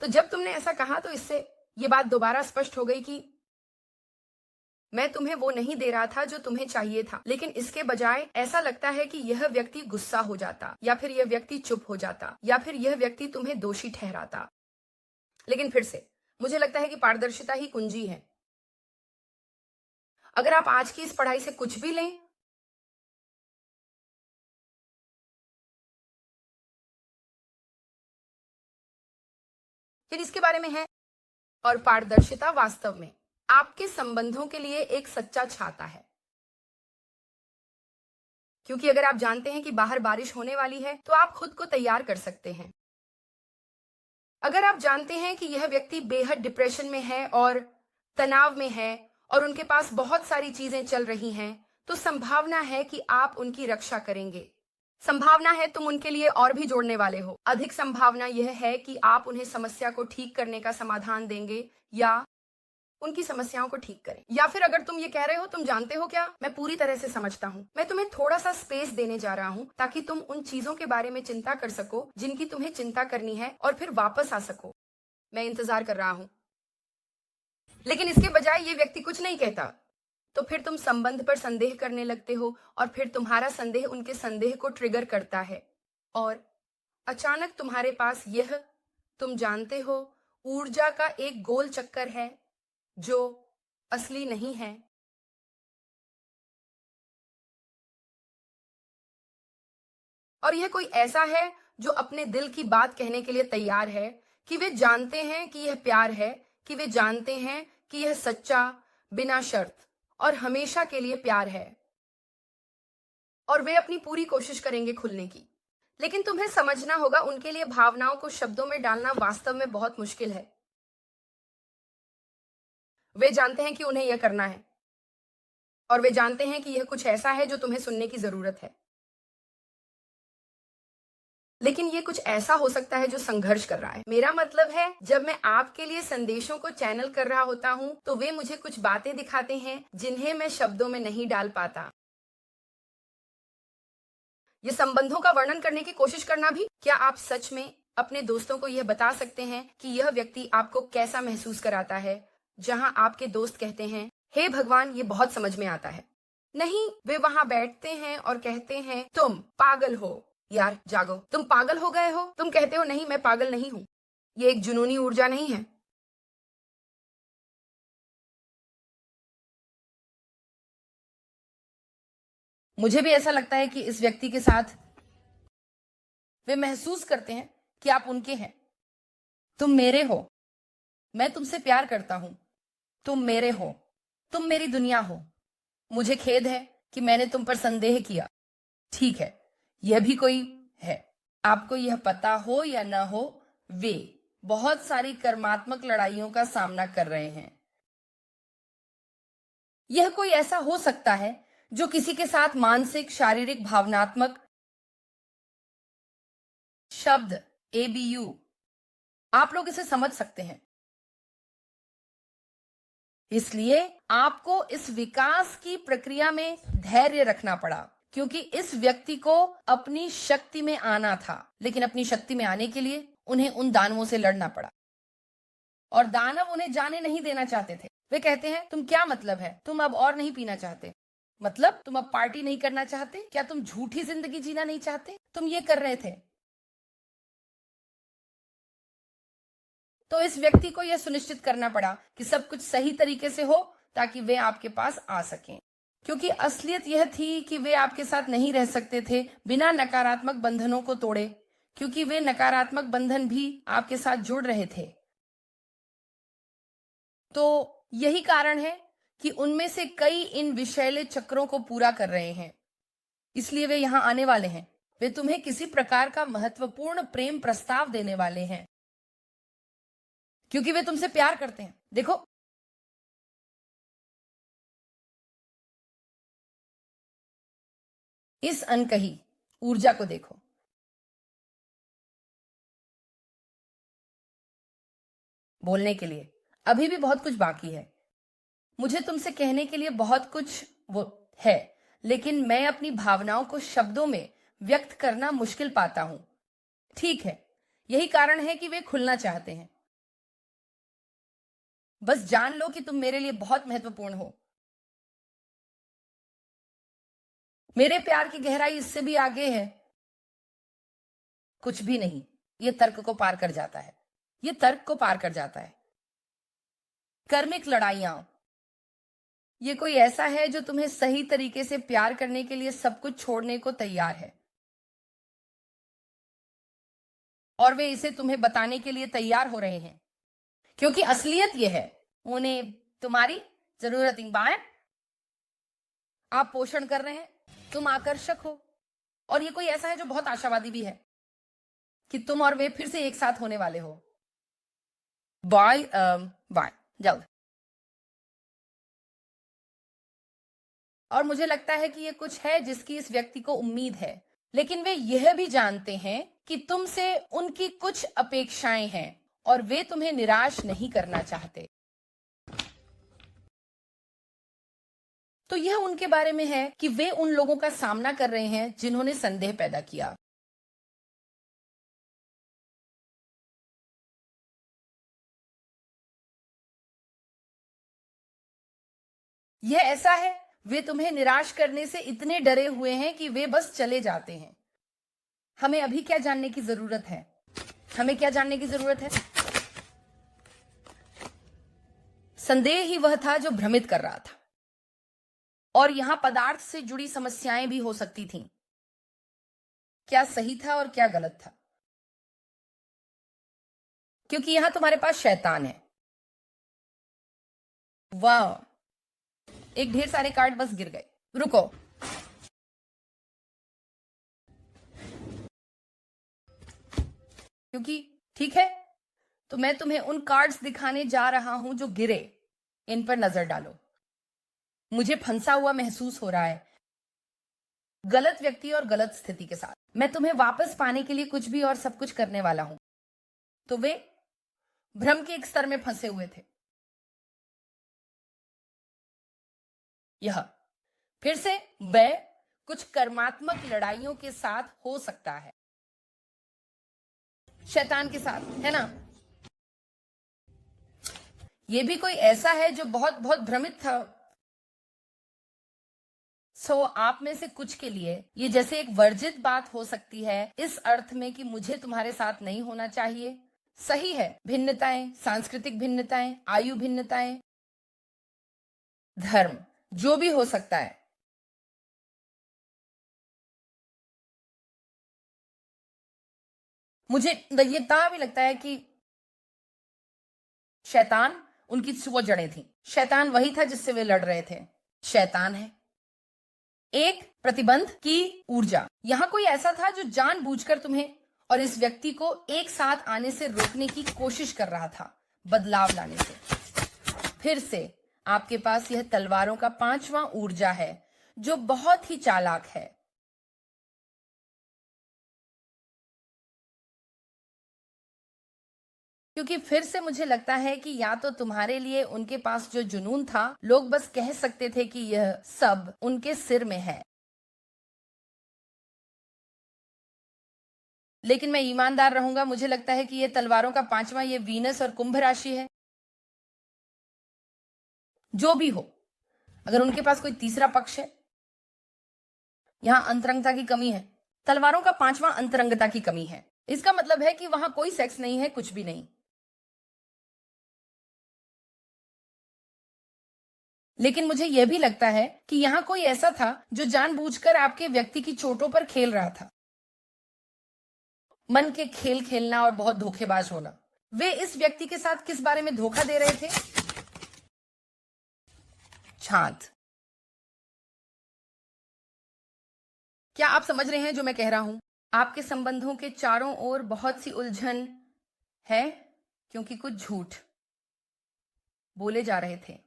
तो जब तुमने ऐसा कहा तो इससे ये बात दोबारा स्पष्ट हो गई कि मैं तुम्हें वो नहीं दे रहा था जो तुम्हें चाहिए था। लेकिन इसके बजाय ऐसा लगता है कि यह व्यक्ति गुस्सा हो जाता, या फिर यह व्यक्ति चुप हो जाता, या फिर यह व्यक्ति तुम्हें दोषी ठहराता। लेकिन फिर से मुझे लगता है कि पारदर्शिता ही कुंजी है। अगर आप आज की इस पढ़ाई से कुछ भी लें, फिर इसके बारे में है। और पारदर्शिता वास्तव में आपके संबंधों के लिए एक सच्चा छाता है, क्योंकि अगर आप जानते हैं कि बाहर बारिश होने वाली है तो आप खुद को तैयार कर सकते हैं। अगर आप जानते हैं कि यह व्यक्ति बेहद डिप्रेशन में है और तनाव में है और उनके पास बहुत सारी चीजें चल रही हैं, तो संभावना है कि आप उनकी रक्षा करेंगे। संभावना है तुम उनके लिए और भी जोड़ने वाले हो। अधिक संभावना यह है कि आप उन्हें समस्या को ठीक करने का समाधान देंगे या उनकी समस्याओं को ठीक करें। या फिर अगर तुम ये कह रहे हो, तुम जानते हो क्या, मैं पूरी तरह से समझता हूँ, मैं तुम्हें थोड़ा सा स्पेस देने जा रहा हूँ ताकि तुम उन चीजों के बारे में चिंता कर सको जिनकी तुम्हें चिंता करनी है और फिर वापस आ सको। मैं इंतजार कर रहा हूँ। लेकिन इसके बजाय ये व्यक्ति कुछ नहीं कहता, तो फिर तुम संबंध पर संदेह करने लगते हो और फिर तुम्हारा संदेह उनके संदेह को ट्रिगर करता है और अचानक तुम्हारे पास यह, तुम जानते हो, ऊर्जा का एक गोल चक्कर है जो असली नहीं है। और यह कोई ऐसा है जो अपने दिल की बात कहने के लिए तैयार है, कि वे जानते हैं कि यह प्यार है, कि वे जानते हैं कि यह सच्चा, बिना शर्त और हमेशा के लिए प्यार है, और वे अपनी पूरी कोशिश करेंगे खुलने की। लेकिन तुम्हें समझना होगा, उनके लिए भावनाओं को शब्दों में डालना वास्तव में बहुत मुश्किल है। वे जानते हैं कि उन्हें यह करना है और वे जानते हैं कि यह कुछ ऐसा है जो तुम्हें सुनने की जरूरत है। लेकिन ये कुछ ऐसा हो सकता है जो संघर्ष कर रहा है। मेरा मतलब है, जब मैं आपके लिए संदेशों को चैनल कर रहा होता हूँ तो वे मुझे कुछ बातें दिखाते हैं जिन्हें मैं शब्दों में नहीं डाल पाता। ये संबंधों का वर्णन करने की कोशिश करना भी। क्या आप सच में अपने दोस्तों को यह बता सकते हैं कि यह व्यक्ति आपको कैसा महसूस कराता है, जहां आपके दोस्त कहते हैं, हे भगवान, ये बहुत समझ में आता है? नहीं, वे वहां बैठते हैं और कहते हैं, तुम पागल हो यार, जागो, तुम पागल हो गए हो। तुम कहते हो, नहीं, मैं पागल नहीं हूं। ये एक जुनूनी ऊर्जा नहीं है। मुझे भी ऐसा लगता है कि इस व्यक्ति के साथ वे महसूस करते हैं कि आप उनके हैं। तुम मेरे हो, मैं तुमसे प्यार करता हूं, तुम मेरे हो, तुम मेरी दुनिया हो। मुझे खेद है कि मैंने तुम पर संदेह किया। ठीक है, यह भी कोई है। आपको यह पता हो या न हो, वे बहुत सारी कर्मात्मक लड़ाइयों का सामना कर रहे हैं। यह कोई ऐसा हो सकता है जो किसी के साथ मानसिक, शारीरिक, भावनात्मक शब्द ABU, आप लोग इसे समझ सकते हैं। इसलिए आपको इस विकास की प्रक्रिया में धैर्य रखना पड़ा, क्योंकि इस व्यक्ति को अपनी शक्ति में आना था, लेकिन अपनी शक्ति में आने के लिए उन्हें उन दानवों से लड़ना पड़ा, और दानव उन्हें जाने नहीं देना चाहते थे। वे कहते हैं, तुम क्या मतलब है, तुम अब और नहीं पीना चाहते, मतलब तुम अब पार्टी नहीं करना चाहते, क्या तुम झूठी जिंदगी जीना नहीं चाहते, तुम ये कर रहे थे। तो इस व्यक्ति को यह सुनिश्चित करना पड़ा कि सब कुछ सही तरीके से हो, ताकि वे आपके पास आ सकें, क्योंकि असलियत यह थी कि वे आपके साथ नहीं रह सकते थे बिना नकारात्मक बंधनों को तोड़े, क्योंकि वे नकारात्मक बंधन भी आपके साथ जुड़ रहे थे। तो यही कारण है कि उनमें से कई इन विषैले चक्रों को पूरा कर रहे हैं, इसलिए वे यहां आने वाले हैं। वे तुम्हें किसी प्रकार का महत्वपूर्ण प्रेम प्रस्ताव देने वाले हैं, क्योंकि वे तुमसे प्यार करते हैं। देखो, इस अनकही ऊर्जा को देखो। बोलने के लिए अभी भी बहुत कुछ बाकी है, मुझे तुमसे कहने के लिए बहुत कुछ वो है, लेकिन मैं अपनी भावनाओं को शब्दों में व्यक्त करना मुश्किल पाता हूं। ठीक है, यही कारण है कि वे खुलना चाहते हैं। बस जान लो कि तुम मेरे लिए बहुत महत्वपूर्ण हो। मेरे प्यार की गहराई इससे भी आगे है। कुछ भी नहीं, ये तर्क को पार कर जाता है, ये तर्क को पार कर जाता है। कर्मिक लड़ाइयां, ये कोई ऐसा है जो तुम्हें सही तरीके से प्यार करने के लिए सब कुछ छोड़ने को तैयार है, और वे इसे तुम्हें बताने के लिए तैयार हो रहे हैं, क्योंकि असलियत यह है, उन्हें तुम्हारी जरूरत है। आप पोषण कर रहे हैं, तुम आकर्षक हो, और ये कोई ऐसा है जो बहुत आशावादी भी है कि तुम और वे फिर से एक साथ होने वाले हो। बाय बाय, जल्द। और मुझे लगता है कि ये कुछ है जिसकी इस व्यक्ति को उम्मीद है, लेकिन वे यह भी जानते हैं कि तुमसे उनकी कुछ अपेक्षाएं हैं, और वे तुम्हें निराश नहीं करना चाहते। तो यह उनके बारे में है कि वे उन लोगों का सामना कर रहे हैं जिन्होंने संदेह पैदा किया। यह ऐसा है, वे तुम्हें निराश करने से इतने डरे हुए हैं कि वे बस चले जाते हैं। हमें अभी क्या जानने की जरूरत है? हमें क्या जानने की जरूरत है? संदेह ही वह था जो भ्रमित कर रहा था, और यहां पदार्थ से जुड़ी समस्याएं भी हो सकती थीं। क्या सही था और क्या गलत था? क्योंकि यहां तुम्हारे पास शैतान है। वाह, एक ढेर सारे कार्ड बस गिर गए। रुको, क्योंकि ठीक है, तो मैं तुम्हें उन कार्ड्स दिखाने जा रहा हूं जो गिरे। इन पर नजर डालो। मुझे फंसा हुआ महसूस हो रहा है, गलत व्यक्ति और गलत स्थिति के साथ। मैं तुम्हें वापस पाने के लिए कुछ भी और सब कुछ करने वाला हूं। तो वे भ्रम के एक स्तर में फंसे हुए थे। यह फिर से वह कुछ कर्मात्मक लड़ाइयों के साथ हो सकता है, शैतान के साथ, है ना? यह भी कोई ऐसा है जो बहुत बहुत भ्रमित था। आप में से कुछ के लिए ये जैसे एक वर्जित बात हो सकती है, इस अर्थ में कि मुझे तुम्हारे साथ नहीं होना चाहिए। सही है, भिन्नताएं, सांस्कृतिक भिन्नताएं, आयु भिन्नताएं, धर्म, जो भी हो सकता है। मुझे ये दावा भी लगता है कि शैतान उनकी वो जड़ें थी। शैतान वही था जिससे वे लड़ रहे थे। शैतान है एक प्रतिबंध की ऊर्जा। यहां कोई ऐसा था जो जानबूझकर तुम्हें और इस व्यक्ति को एक साथ आने से रोकने की कोशिश कर रहा था, बदलाव लाने से। फिर से आपके पास यह तलवारों का 5वां ऊर्जा है जो बहुत ही चालाक है। क्योंकि फिर से मुझे लगता है कि या तो तुम्हारे लिए उनके पास जो जुनून था, लोग बस कह सकते थे कि यह सब उनके सिर में है। लेकिन मैं ईमानदार रहूंगा, मुझे लगता है कि यह तलवारों का 5वां ये वीनस और कुंभ राशि है। जो भी हो, अगर उनके पास कोई तीसरा पक्ष है, यहां अंतरंगता की कमी है। तलवारों का 5वां अंतरंगता की कमी है। इसका मतलब है कि वहां कोई सेक्स नहीं है, कुछ भी नहीं। लेकिन मुझे यह भी लगता है कि यहां कोई ऐसा था जो जानबूझकर आपके व्यक्ति की चोटों पर खेल रहा था। मन के खेल खेलना और बहुत धोखेबाज होना। वे इस व्यक्ति के साथ किस बारे में धोखा दे रहे थे? छात। क्या आप समझ रहे हैं जो मैं कह रहा हूं? आपके संबंधों के चारों ओर बहुत सी उलझन है क्योंकि कुछ झूठ बोले जा रहे थे।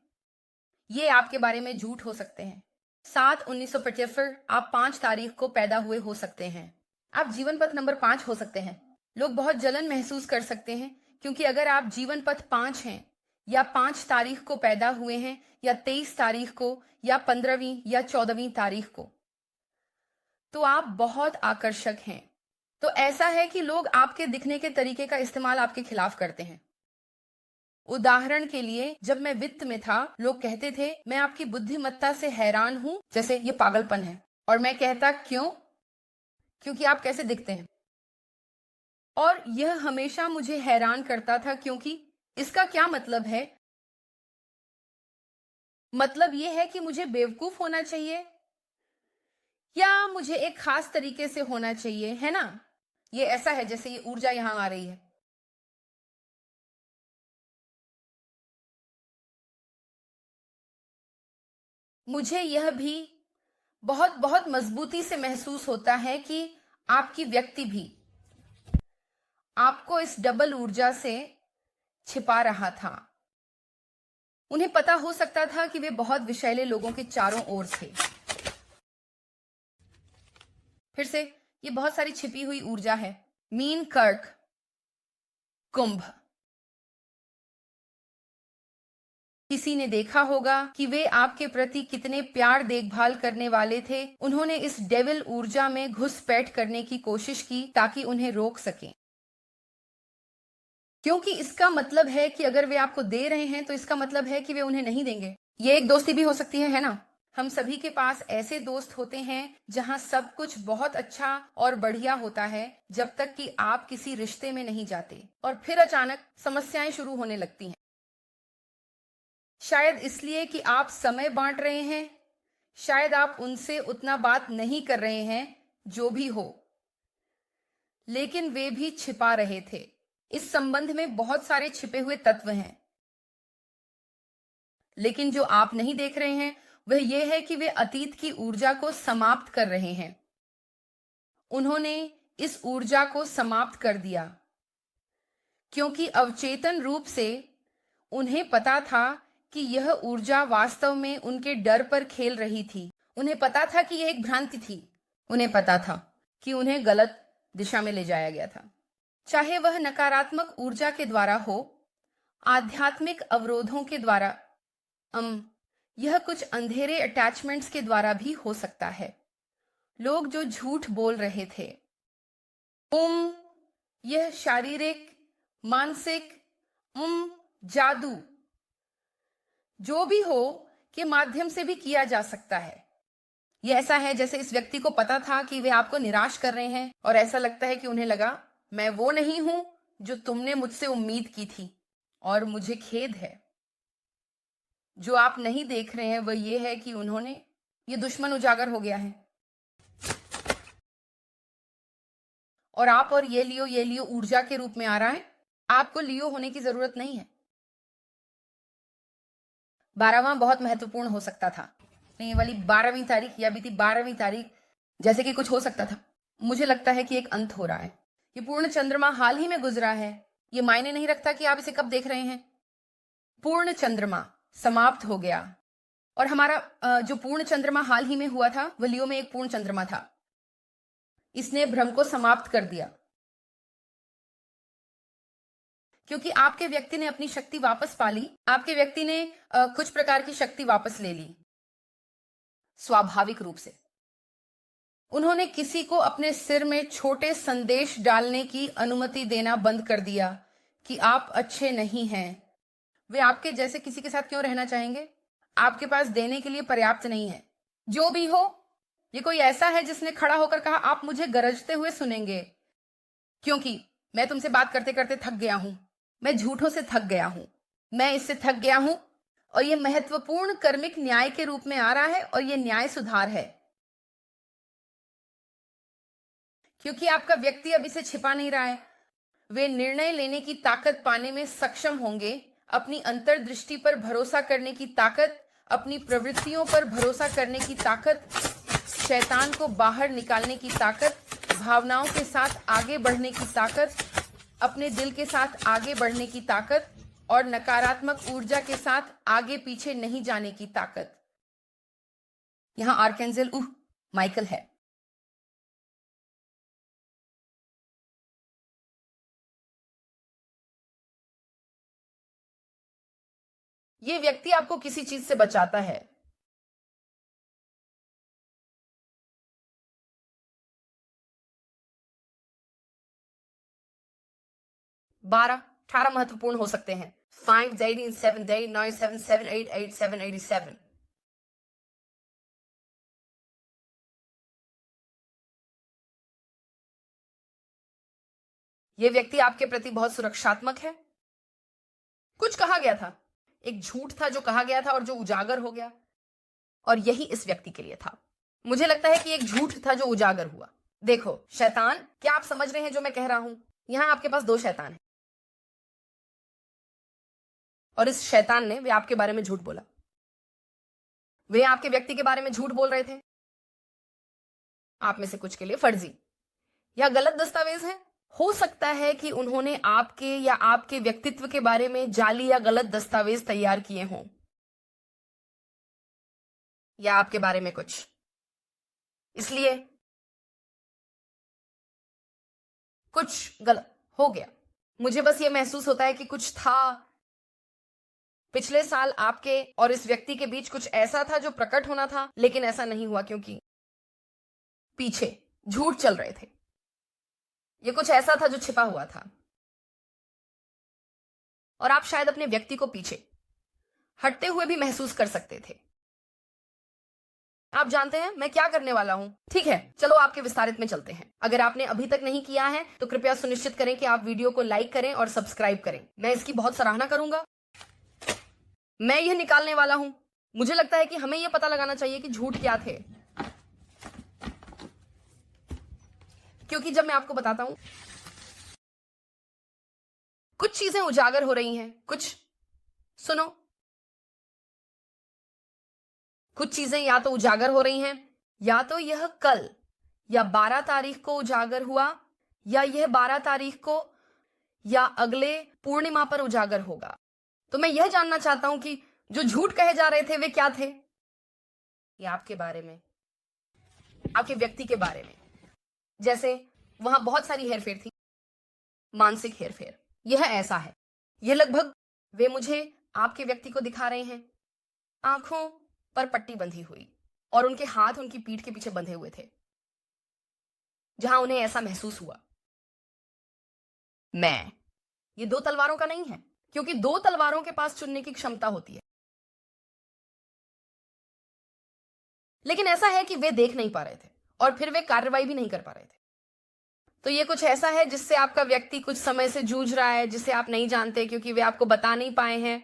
ये आपके बारे में झूठ हो सकते हैं। 7/1975 आप 5 तारीख को पैदा हुए हो सकते हैं। आप जीवन पथ नंबर 5 हो सकते हैं। लोग बहुत जलन महसूस कर सकते हैं क्योंकि अगर आप जीवन पथ 5 हैं या 5 तारीख को पैदा हुए हैं या 23 तारीख को या 15वीं या 14वीं तारीख को, तो आप बहुत आकर्षक हैं। तो ऐसा है कि लोग आपके दिखने के तरीके का इस्तेमाल आपके खिलाफ करते हैं। उदाहरण के लिए, जब मैं वित्त में था, लोग कहते थे मैं आपकी बुद्धिमत्ता से हैरान हूं, जैसे ये पागलपन है। और मैं कहता क्यों? क्योंकि आप कैसे दिखते हैं। और यह हमेशा मुझे हैरान करता था क्योंकि इसका क्या मतलब है? मतलब यह है कि मुझे बेवकूफ होना चाहिए या मुझे एक खास तरीके से होना चाहिए, है ना? ये ऐसा है जैसे ये ऊर्जा यहां आ रही है। मुझे यह भी बहुत बहुत मजबूती से महसूस होता है कि आपकी व्यक्ति भी आपको इस डबल ऊर्जा से छिपा रहा था। उन्हें पता हो सकता था कि वे बहुत विषैले लोगों के चारों ओर थे। फिर से ये बहुत सारी छिपी हुई ऊर्जा है। मीन कर्क, कुंभ। किसी ने देखा होगा कि वे आपके प्रति कितने प्यार देखभाल करने वाले थे। उन्होंने इस डेविल ऊर्जा में घुसपैठ करने की कोशिश की ताकि उन्हें रोक सकें। क्योंकि इसका मतलब है कि अगर वे आपको दे रहे हैं तो इसका मतलब है कि वे उन्हें नहीं देंगे। ये एक दोस्ती भी हो सकती है ना? हम सभी के पास ऐसे दोस्त होते हैं जहां सब कुछ बहुत अच्छा और बढ़िया होता है जब तक कि आप किसी रिश्ते में नहीं जाते और फिर अचानक समस्याएं शुरू होने लगती हैं। शायद इसलिए कि आप समय बांट रहे हैं, शायद आप उनसे उतना बात नहीं कर रहे हैं, जो भी हो। लेकिन वे भी छिपा रहे थे। इस संबंध में बहुत सारे छिपे हुए तत्व हैं। लेकिन जो आप नहीं देख रहे हैं वह यह है कि वे अतीत की ऊर्जा को समाप्त कर रहे हैं। उन्होंने इस ऊर्जा को समाप्त कर दिया क्योंकि अवचेतन रूप से उन्हें पता था कि यह ऊर्जा वास्तव में उनके डर पर खेल रही थी। उन्हें पता था कि यह एक भ्रांति थी। उन्हें पता था कि उन्हें गलत दिशा में ले जाया गया था। चाहे वह नकारात्मक ऊर्जा के द्वारा हो, आध्यात्मिक अवरोधों के द्वारा, यह कुछ अंधेरे अटैचमेंट्स के द्वारा भी हो सकता है। लोग जो झूठ बोल रहे थे, यह शारीरिक, मानसिक, जादू, जो भी हो, के माध्यम से भी किया जा सकता है। यह ऐसा है जैसे इस व्यक्ति को पता था कि वे आपको निराश कर रहे हैं और ऐसा लगता है कि उन्हें लगा मैं वो नहीं हूं जो तुमने मुझसे उम्मीद की थी और मुझे खेद है। जो आप नहीं देख रहे हैं वह ये है कि उन्होंने, ये दुश्मन उजागर हो गया है। और आप और ये लियो ऊर्जा के रूप में आ रहा है। आपको लियो होने की जरूरत नहीं है। 12वां बहुत महत्वपूर्ण हो सकता था। ये वाली 12वीं तारीख या बीती 12वीं तारीख जैसे कि कुछ हो सकता था। मुझे लगता है कि एक अंत हो रहा है। ये पूर्ण चंद्रमा हाल ही में गुजरा है। ये मायने नहीं रखता कि आप इसे कब देख रहे हैं। पूर्ण चंद्रमा समाप्त हो गया। और हमारा जो पूर्ण चंद्रमा हाल ही में हुआ था, वह लियो में एक पूर्ण चंद्रमा था। इसने भ्रम को समाप्त कर दिया, क्योंकि आपके व्यक्ति ने अपनी शक्ति वापस पा ली। आपके व्यक्ति ने कुछ प्रकार की शक्ति वापस ले ली। स्वाभाविक रूप से उन्होंने किसी को अपने सिर में छोटे संदेश डालने की अनुमति देना बंद कर दिया कि आप अच्छे नहीं हैं। वे आपके जैसे किसी के साथ क्यों रहना चाहेंगे? आपके पास देने के लिए पर्याप्त नहीं है। जो भी हो, ये कोई ऐसा है जिसने खड़ा होकर कहा आप मुझे गरजते हुए सुनेंगे, क्योंकि मैं तुमसे बात करते करते थक गया हूं। मैं झूठों से थक गया हूं। मैं इससे थक गया हूं। और यह महत्वपूर्ण कर्मिक न्याय के रूप में आ रहा है, और यह न्याय सुधार है, क्योंकि आपका व्यक्ति अब इसे छिपा नहीं रहा है। वे निर्णय लेने की ताकत पाने में सक्षम होंगे, अपनी अंतर्दृष्टि पर भरोसा करने की ताकत, अपनी प्रवृत्तियों पर भरोसा करने की ताकत, शैतान को बाहर निकालने की ताकत, भावनाओं के साथ आगे बढ़ने की ताकत, अपने दिल के साथ आगे बढ़ने की ताकत, और नकारात्मक ऊर्जा के साथ आगे पीछे नहीं जाने की ताकत। यहां आर्केंजल माइकल है। यह व्यक्ति आपको किसी चीज से बचाता है। बारह 18 महत्वपूर्ण हो सकते हैं। 5 daily in 7 day 9 7 7 8 8 7 87। यह व्यक्ति आपके प्रति बहुत सुरक्षात्मक है। कुछ कहा गया था, एक झूठ था जो कहा गया था और जो उजागर हो गया, और यही इस व्यक्ति के लिए था। मुझे लगता है कि एक झूठ था जो उजागर हुआ। देखो शैतान, क्या आप समझ रहे हैं जो मैं कह रहा हूं? यहां आपके पास दो शैतान हैं, और इस शैतान ने वे आपके बारे में झूठ बोला। वे आपके व्यक्ति के बारे में झूठ बोल रहे थे, आप में से कुछ के लिए फर्जी या गलत दस्तावेज है। हो सकता है कि उन्होंने आपके या आपके व्यक्तित्व के बारे में जाली या गलत दस्तावेज तैयार किए हों, या आपके बारे में कुछ। इसलिए कुछ गलत हो गया। मुझे बस ये महसूस होता है कि कुछ था पिछले साल आपके और इस व्यक्ति के बीच, कुछ ऐसा था जो प्रकट होना था, लेकिन ऐसा नहीं हुआ क्योंकि पीछे झूठ चल रहे थे। ये कुछ ऐसा था जो छिपा हुआ था, और आप शायद अपने व्यक्ति को पीछे हटते हुए भी महसूस कर सकते थे। आप जानते हैं मैं क्या करने वाला हूं? ठीक है, चलो आपके विस्तारित में चलते हैं। अगर आपने अभी तक नहीं किया है तो कृपया सुनिश्चित करें कि आप वीडियो को लाइक करें और सब्सक्राइब करें। मैं इसकी बहुत सराहना करूंगा। मैं यह निकालने वाला हूं। मुझे लगता है कि हमें यह पता लगाना चाहिए कि झूठ क्या थे, क्योंकि जब मैं आपको बताता हूं कुछ चीजें उजागर हो रही हैं। कुछ सुनो, कुछ चीजें या तो उजागर हो रही हैं, या तो यह कल या 12 तारीख को उजागर हुआ, या यह 12 तारीख को या अगले पूर्णिमा पर उजागर होगा। तो मैं यह जानना चाहता हूं कि जो झूठ कहे जा रहे थे वे क्या थे? ये आपके बारे में, आपके व्यक्ति के बारे में। जैसे वहां बहुत सारी हेरफेर थी, मानसिक हेरफेर। यह ऐसा है, यह लगभग वे मुझे आपके व्यक्ति को दिखा रहे हैं, आंखों पर पट्टी बंधी हुई, और उनके हाथ उनकी पीठ के पीछे बंधे हुए थे, जहां उन्हें ऐसा महसूस हुआ मैं। ये दो तलवारों का नहीं है, क्योंकि दो तलवारों के पास चुनने की क्षमता होती है, लेकिन ऐसा है कि वे देख नहीं पा रहे थे और फिर वे कार्रवाई भी नहीं कर पा रहे थे। तो ये कुछ ऐसा है जिससे आपका व्यक्ति कुछ समय से जूझ रहा है, जिसे आप नहीं जानते, क्योंकि वे आपको बता नहीं पाए हैं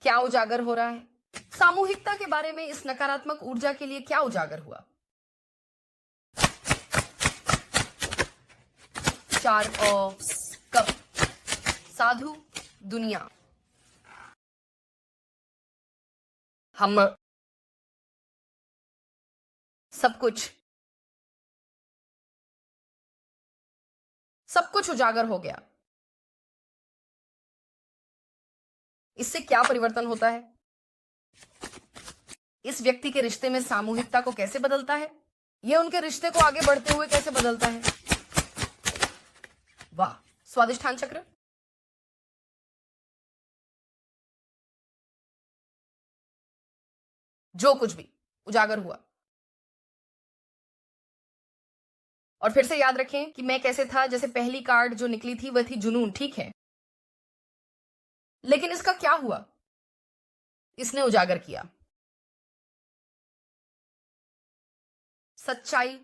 क्या उजागर हो रहा है। सामूहिकता के बारे में इस नकारात्मक ऊर्जा के लिए क्या उजागर हुआ? 4 कप, साधु, दुनिया, हम, सब कुछ उजागर हो गया। इससे क्या परिवर्तन होता है? इस व्यक्ति के रिश्ते में सामूहिकता को कैसे बदलता है? यह उनके रिश्ते को आगे बढ़ते हुए कैसे बदलता है? वाह, स्वादिष्ठान चक्र। जो कुछ भी उजागर हुआ। और फिर से याद रखें कि मैं कैसे था। जैसे पहली कार्ड जो निकली थी वह थी जुनून, ठीक है, लेकिन इसका क्या हुआ? इसने उजागर किया सच्चाई,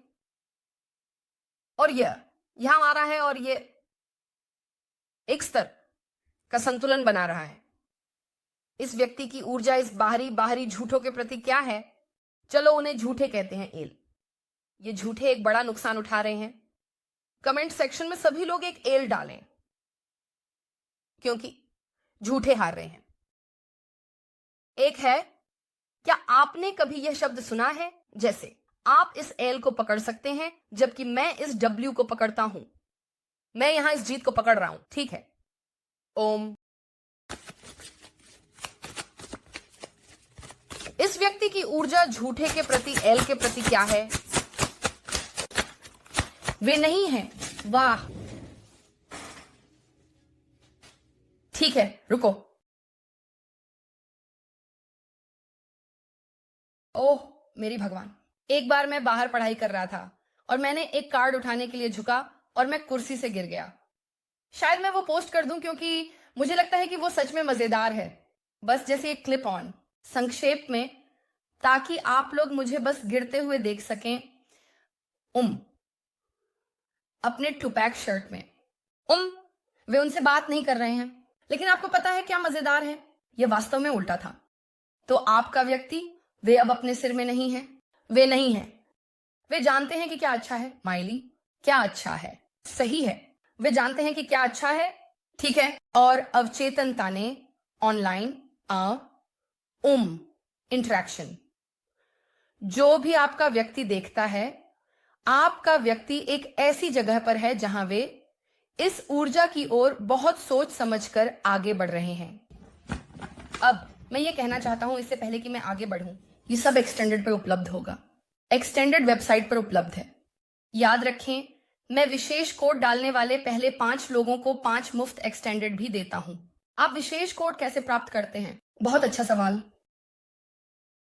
और यह यहां आ रहा है और ये एक स्तर का संतुलन बना रहा है। इस व्यक्ति की ऊर्जा इस बाहरी बाहरी झूठों के प्रति क्या है? चलो उन्हें झूठे कहते हैं, एल। ये झूठे एक बड़ा नुकसान उठा रहे हैं। कमेंट सेक्शन में सभी लोग एक एल डालें, क्योंकि झूठे हार रहे हैं। एक है, क्या आपने कभी यह शब्द सुना है, जैसे आप इस एल को पकड़ सकते हैं जबकि मैं इस डब्ल्यू को पकड़ता हूं। मैं यहां इस जीत को पकड़ रहा हूं, ठीक है। ओम। इस व्यक्ति की ऊर्जा झूठे के प्रति, एल के प्रति क्या है? वे नहीं है। वाह, ठीक है, रुको। ओह मेरी भगवान, एक बार मैं बाहर पढ़ाई कर रहा था और मैंने एक कार्ड उठाने के लिए झुका और मैं कुर्सी से गिर गया। शायद मैं वो पोस्ट कर दूं क्योंकि मुझे लगता है कि वो सच में मजेदार है। बस जैसे एक क्लिप ऑन, संक्षेप में, ताकि आप लोग मुझे बस गिरते हुए देख सकें। अपने टूपैक शर्ट में। वे उनसे बात नहीं कर रहे हैं, लेकिन आपको पता है क्या मजेदार है? यह वास्तव में उल्टा था। तो आपका व्यक्ति, वे अब अपने सिर में नहीं है। वे नहीं है। वे जानते हैं कि क्या अच्छा है। माइली, क्या अच्छा है? सही है, वे जानते हैं कि क्या अच्छा है, ठीक है। और अवचेतनता ने ऑनलाइन इंटरेक्शन, जो भी आपका व्यक्ति देखता है, आपका व्यक्ति एक ऐसी जगह पर है जहां वे इस ऊर्जा की ओर बहुत सोच समझकर आगे बढ़ रहे हैं। अब मैं ये कहना चाहता हूं, इससे पहले कि मैं आगे बढ़ूं, ये सब एक्सटेंडेड पर उपलब्ध होगा। एक्सटेंडेड वेबसाइट पर उपलब्ध है। याद रखें, मैं विशेष कोड डालने वाले पहले 5 लोगों को 5 मुफ्त एक्सटेंडेड भी देता हूं। आप विशेष कोड कैसे प्राप्त करते हैं? बहुत अच्छा सवाल।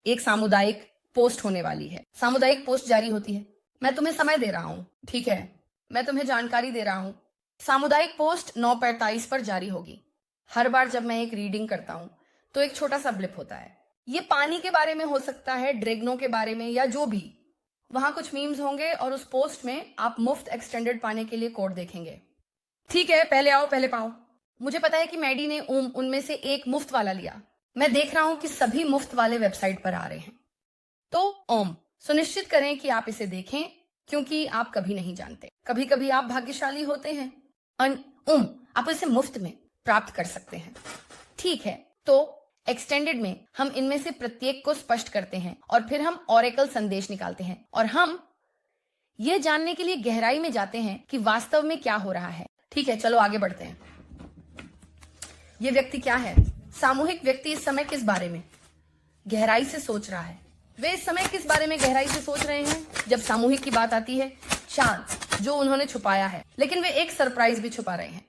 एक सामुदायिक पोस्ट होने वाली है। सामुदायिक पोस्ट जारी होती है। मैं तुम्हें समय दे रहा हूं, ठीक है, मैं तुम्हें जानकारी दे रहा हूं। सामुदायिक पोस्ट 9:45 पर जारी होगी। हर बार जब मैं एक रीडिंग करता हूं तो एक छोटा सा ब्लिप होता है। ये पानी के बारे में हो सकता है, ड्रैगनों के बारे में, या जो भी। वहां कुछ मीम्स होंगे और उस पोस्ट में आप मुफ्त एक्सटेंडेड पाने के लिए कोड देखेंगे। ठीक है, पहले आओ पहले पाओ। मुझे पता है कि मैडी ने उनमें से एक मुफ्त वाला लिया। मैं देख रहा हूं कि सभी मुफ्त वाले वेबसाइट पर आ रहे हैं। तो सुनिश्चित करें कि आप इसे देखें, क्योंकि आप कभी नहीं जानते, कभी कभी आप भाग्यशाली होते हैं। आप इसे मुफ्त में प्राप्त कर सकते हैं, ठीक है। तो एक्सटेंडेड में हम इनमें से प्रत्येक को स्पष्ट करते हैं और फिर हम ऑरेकल संदेश निकालते हैं और हम ये जानने के लिए गहराई में जाते हैं कि वास्तव में क्या हो रहा है। ठीक है, चलो आगे बढ़ते हैं। ये व्यक्ति क्या है? सामूहिक व्यक्ति इस समय किस बारे में गहराई से सोच रहा है? वे इस समय किस बारे में गहराई से सोच रहे हैं? जब सामूहिक की बात आती है, शांत, जो उन्होंने छुपाया है, लेकिन वे एक सरप्राइज भी छुपा रहे हैं।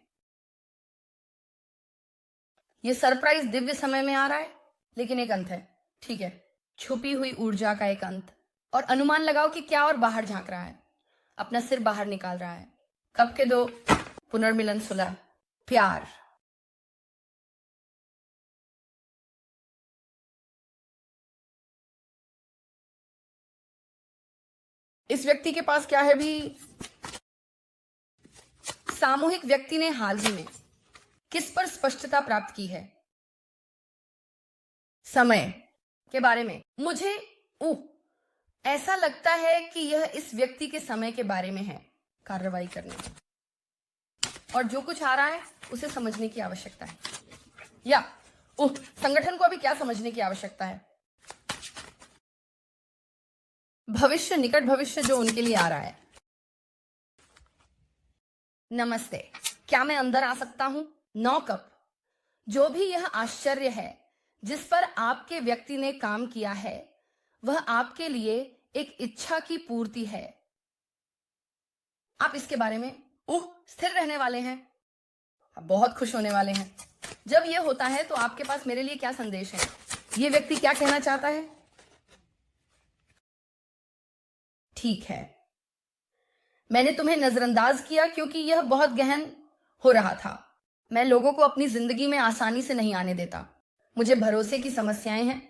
ये सरप्राइज दिव्य समय में आ रहा है, लेकिन एक अंत है, ठीक है, छुपी हुई ऊर्जा का एक अंत। और अनुमान लगाओ कि क्या और बाहर झांक रहा है, अपना सिर बाहर निकाल रहा है। कब के 2 पुनर्मिलन, सुलह, प्यार। इस व्यक्ति के पास क्या है भी? सामूहिक व्यक्ति ने हाल ही में किस पर स्पष्टता प्राप्त की है? समय के बारे में। मुझे ऐसा लगता है कि यह इस व्यक्ति के समय के बारे में है, कार्रवाई करने, और जो कुछ आ रहा है उसे समझने की आवश्यकता है। या संगठन को अभी क्या समझने की आवश्यकता है? भविष्य, निकट भविष्य जो उनके लिए आ रहा है। नमस्ते, क्या मैं अंदर आ सकता हूं? 9 कप। जो भी यह आश्चर्य है जिस पर आपके व्यक्ति ने काम किया है, वह आपके लिए एक इच्छा की पूर्ति है। आप इसके बारे में स्थिर रहने वाले हैं, आप बहुत खुश होने वाले हैं। जब यह होता है तो आपके पास मेरे लिए क्या संदेश है? ये व्यक्ति क्या कहना चाहता है? ठीक है, मैंने तुम्हें नजरअंदाज किया क्योंकि यह बहुत गहन हो रहा था। मैं लोगों को अपनी जिंदगी में आसानी से नहीं आने देता। मुझे भरोसे की समस्याएं हैं,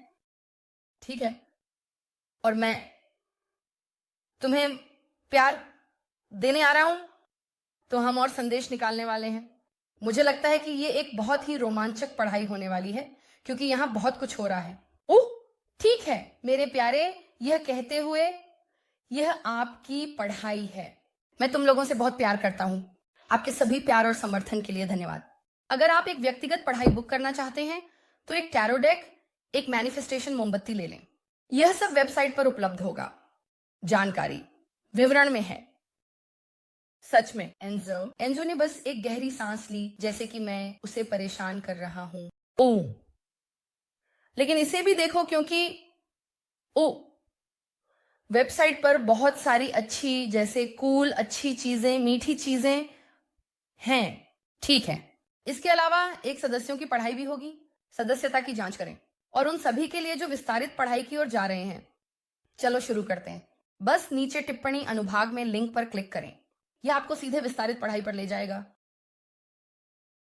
ठीक है, और मैं तुम्हें प्यार देने आ रहा हूं। तो हम और संदेश निकालने वाले हैं। मुझे लगता है कि ये एक बहुत ही रोमांचक पढ़ाई होने वाली है क्योंकि यहां बहुत कुछ हो रहा है। ठीक है मेरे प्यारे, यह कहते हुए यह आपकी पढ़ाई है। मैं तुम लोगों से बहुत प्यार करता हूं। आपके सभी प्यार और समर्थन के लिए धन्यवाद। अगर आप एक व्यक्तिगत पढ़ाई बुक करना चाहते हैं तो एक टैरो डेक, एक मैनिफेस्टेशन मोमबत्ती ले लें। यह सब वेबसाइट पर उपलब्ध होगा। जानकारी विवरण में है। सच में एंजो ने बस एक गहरी सांस ली, जैसे कि मैं उसे परेशान कर रहा हूं। लेकिन इसे भी देखो क्योंकि वेबसाइट पर बहुत सारी अच्छी, जैसे कूल, अच्छी चीजें, मीठी चीजें हैं। ठीक है, इसके अलावा एक सदस्यों की पढ़ाई भी होगी। सदस्यता की जांच करें और उन सभी के लिए जो विस्तारित पढ़ाई की ओर जा रहे हैं। चलो शुरू करते हैं। बस नीचे टिप्पणी अनुभाग में लिंक पर क्लिक करें। यह आपको सीधे विस्तारित पढ़ाई पर ले जाएगा।